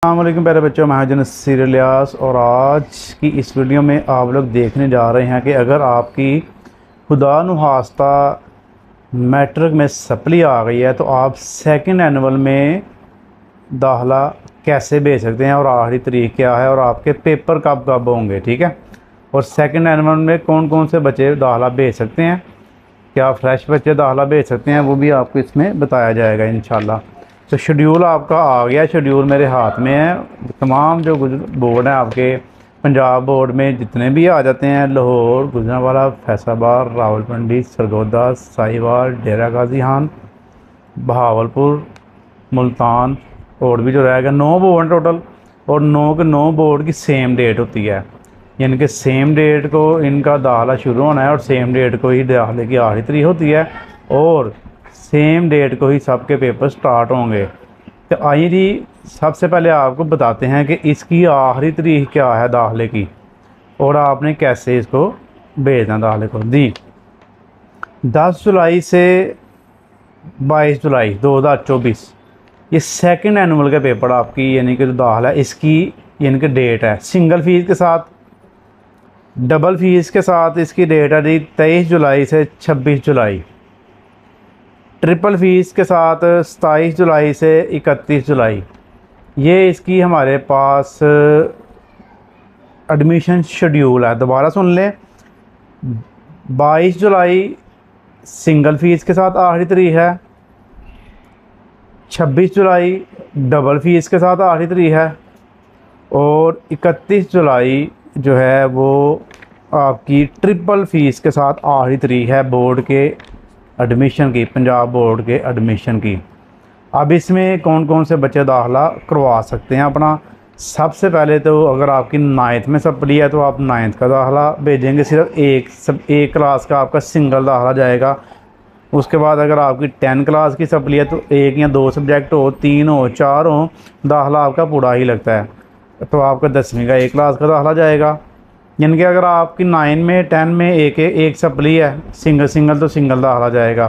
अस्सलामुअलैकुम प्यारे बच्चों, मैं हूं नसीर इलियास और आज की इस वीडियो में आप लोग देखने जा रहे हैं कि अगर आपकी खुदा नुहास्ता मैट्रिक में सप्ली आ गई है तो आप सेकंड एनुअल में दाखिला कैसे भेज सकते हैं और आखिरी तारीख क्या है और आपके पेपर कब कब होंगे। ठीक है, और सेकंड एनुअल में कौन कौन से बच्चे दाखिला भेज सकते हैं, क्या फ्रेश बच्चे दाखिला भेज सकते हैं, वो भी आपको इसमें बताया जाएगा इंशाल्लाह। तो शेड्यूल आपका आ गया, शेड्यूल मेरे हाथ में है। तमाम जो बोर्ड हैं आपके पंजाब बोर्ड में जितने भी आ जाते हैं, लाहौर, गुजरांवाला, फैसलाबाद, रावलपिंडी, सरगोदा, साहिवाल, डेरा गाजी खान, बहावलपुर, मुल्तान और भी जो रहेगा 9 बोर्ड टोटल, और 9 के 9 बोर्ड की सेम डेट होती है, यानी कि सेम डेट को इनका दाखिला शुरू होना है और सेम डेट को ही दाखिले की आखिरी तारीख होती है और सेम डेट को ही सबके पेपर स्टार्ट होंगे। तो आइए जी, सबसे पहले आपको बताते हैं कि इसकी आखिरी तारीख क्या है दाखिले की और आपने कैसे इसको भेजना दाखिले को। दी 10 जुलाई से 22 जुलाई 2024 ये सेकंड एनुअल के पेपर आपकी यानी कि जो दाखिला इसकी यानी कि डेट है। सिंगल फीस के साथ, डबल फीस के साथ इसकी डेट है जी 23 जुलाई से 26 जुलाई, ट्रिपल फीस के साथ 27 जुलाई से 31 जुलाई। ये इसकी हमारे पास एडमिशन शेड्यूल है। दोबारा सुन लें, 22 जुलाई सिंगल फीस के साथ आखिरी तारीख है, 26 जुलाई डबल फीस के साथ आखिरी तारीख है और 31 जुलाई जो है वो आपकी ट्रिपल फीस के साथ आखिरी तारीख है बोर्ड के एडमिशन की, पंजाब बोर्ड के एडमिशन की। अब इसमें कौन कौन से बच्चे दाखिला करवा सकते हैं अपना। सबसे पहले तो अगर आपकी 9th में सप्ली है तो आप 9th का दाखिला भेजेंगे, सिर्फ एक क्लास का आपका सिंगल दाखिला जाएगा। उसके बाद अगर आपकी 10 क्लास की सप्ली है तो 1 या 2 सब्जेक्ट हो, 3 हो, 4 हो, दाखिला आपका पूरा ही लगता है, तो आपका 10वीं का एक क्लास का दाखिला जाएगा। यानी कि अगर आपकी 9 में 10 में एक सप्ली है सिंगल तो सिंगल दाखिला जाएगा।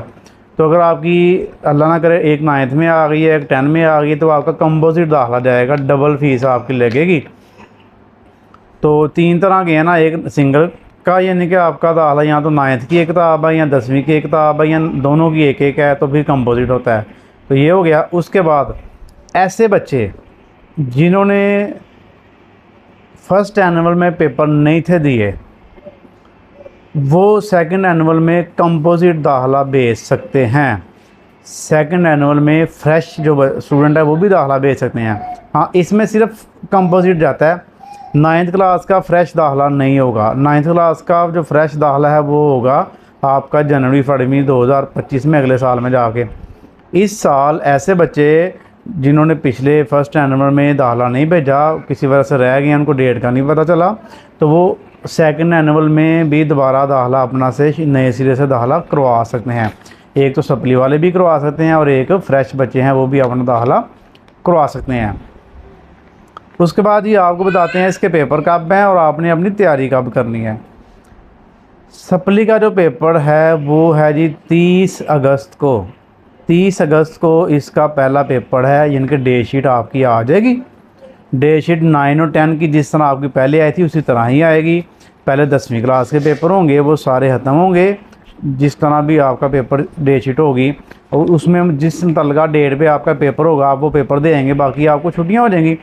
तो अगर आपकी अल्लाह ना करे एक 9th में आ गई है, एक 10 में आ गई, तो आपका कंपोजिट दाखिला जाएगा, डबल फीस आपकी लगेगी। तो 3 तरह के हैं ना, एक सिंगल का यानी कि आपका दाखिला या तो 9th की एक किताब है या 10वीं की एक किताब है या दोनों की एक एक है, तो फिर कंपोजिट होता है। तो ये हो गया। उसके बाद ऐसे बच्चे जिन्होंने फर्स्ट एनुअल में पेपर नहीं थे दिए, वो सेकंड एनुअल में कंपोजिट दाखिला भेज सकते हैं। सेकंड एनुअल में फ्रेश जो स्टूडेंट है वो भी दाखिला भेज सकते हैं। हाँ, इसमें सिर्फ कंपोजिट जाता है, 9th क्लास का फ्रेश दाखिला नहीं होगा। 9th क्लास का जो फ्रेश दाखिला है वो होगा आपका जनवरी-फरवरी 2025 में, अगले साल में जाके। इस साल ऐसे बच्चे जिन्होंने पिछले फर्स्ट एनुअल में दाखिला नहीं भेजा, किसी वजह से रह गए, उनको डेट का नहीं पता चला, तो वो सेकंड एनुअल में भी दोबारा दाखिला अपना से नए सिरे से दाखिला करवा सकते हैं। एक तो सप्ली वाले भी करवा सकते हैं और एक फ्रेश बच्चे हैं वो भी अपना दाखिला करवा सकते हैं। उसके बाद ये आपको बताते हैं इसके पेपर कब हैं और आपने अपनी तैयारी कब करनी है। सप्ली का जो पेपर है वो है जी 30 अगस्त को। 30 अगस्त को इसका पहला पेपर है, यानी कि डे शीट आपकी आ जाएगी। डे शीट 9 और 10 की जिस तरह आपकी पहले आई थी उसी तरह ही आएगी। पहले 10वीं क्लास के पेपर होंगे, वो सारे ख़त्म होंगे जिस तरह भी आपका पेपर डे शीट होगी, और उसमें जिस तलगा डेट पे आपका पेपर होगा आप वो पेपर देंगे, बाकी आपको छुट्टियां हो जाएंगी।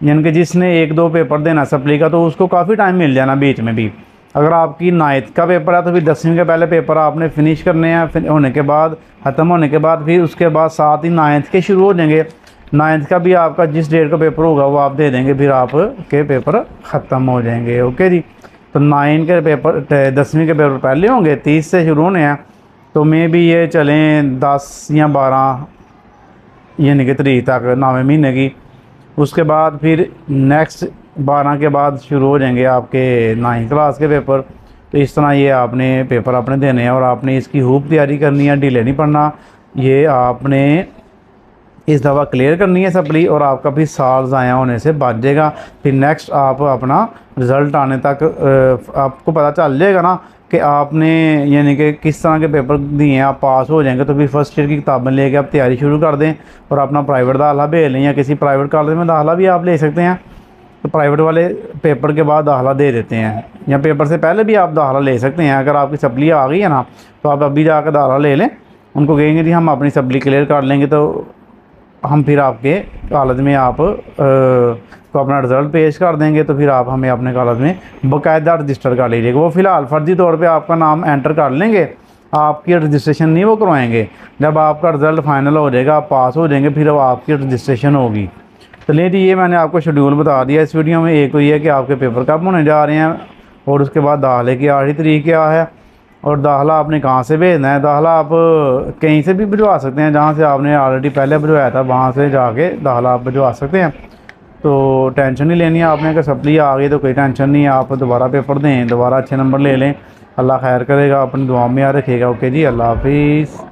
यानी कि जिसने 1-2 पेपर देना सप्ली का तो उसको काफ़ी टाइम मिल जाना बीच में भी। अगर आपकी 9th का पेपर है तो फिर 10वीं के पहले पेपर आपने फिनिश करने हैं, फिर होने के बाद ख़त्म होने के बाद फिर उसके बाद साथ ही 9th के शुरू हो जाएंगे। 9th का भी आपका जिस डेट का पेपर होगा वो आप दे देंगे, फिर आपके पेपर ख़त्म हो जाएंगे। ओके जी, तो 9 के पेपर 10वीं के पेपर पहले होंगे, 30 से शुरू होने हैं, तो मे भी ये चलें 10 या 12 यानी कि तारीख तक 9वें महीने की। उसके बाद फिर नेक्स्ट 12 के बाद शुरू हो जाएंगे आपके 9th क्लास के पेपर। तो इस तरह ये आपने पेपर अपने देने हैं और आपने इसकी खूब तैयारी करनी है, ढीले नहीं पड़ना। ये आपने इस दफ़ा क्लियर करनी है सप्ली और आपका भी साल ज़ाया होने से बच जाएगा। फिर नेक्स्ट आप अपना रिज़ल्ट आने तक आपको पता चल जाएगा ना कि आपने यानी कि किस तरह के पेपर दिए हैं, आप पास हो जाएंगे तो फिर फर्स्ट ईयर की किताबें लेके आप तैयारी शुरू कर दें और अपना प्राइवेट दाखिला भेज लें, या किसी प्राइवेट कॉलेज में दाखिला भी आप ले सकते हैं। तो प्राइवेट वाले पेपर के बाद दाखिला दे देते हैं, या पेपर से पहले भी आप दाखिला ले सकते हैं। अगर आपकी सप्ली आ गई है ना, तो आप अभी जाकर दाखिला ले लें। उनको कहेंगे जी हम अपनी सप्ली क्लियर कर लेंगे, तो हम फिर आपके कॉलेज में आप को अपना रिज़ल्ट पेश कर देंगे। तो फिर आप हमें अपने कॉलेज में बाकायदा रजिस्टर कर लीजिएगा। वो फ़िलहाल फर्जी तौर पे आपका नाम एंटर कर लेंगे, आपकी रजिस्ट्रेशन नहीं वो करवाएंगे। जब आपका रिज़ल्ट फाइनल हो जाएगा, आप पास हो जाएंगे, फिर अब आपकी रजिस्ट्रेशन होगी। तो ले जी, ये मैंने आपको शेड्यूल बता दिया इस वीडियो में। एक तो ये है कि आपके पेपर कब होने जा रहे हैं, और उसके बाद दाखिले की आखिरी तारीख क्या है, और दाखिला आपने कहाँ से भेजना है। दाखिला आप कहीं से भी भिजवा सकते हैं, जहाँ से आपने ऑलरेडी पहले भिजवाया था वहाँ से जाके दाखिला आप भिजवा सकते हैं। तो टेंशन नहीं लेनी है आपने, अगर सप्ली आ गई तो कोई टेंशन नहीं है। आप दोबारा पेपर दें, दोबारा अच्छे नंबर ले लें, अल्लाह खैर करेगा। अपनी दुआ में याद रखिएगा। ओके जी, अल्लाह हाफिज़।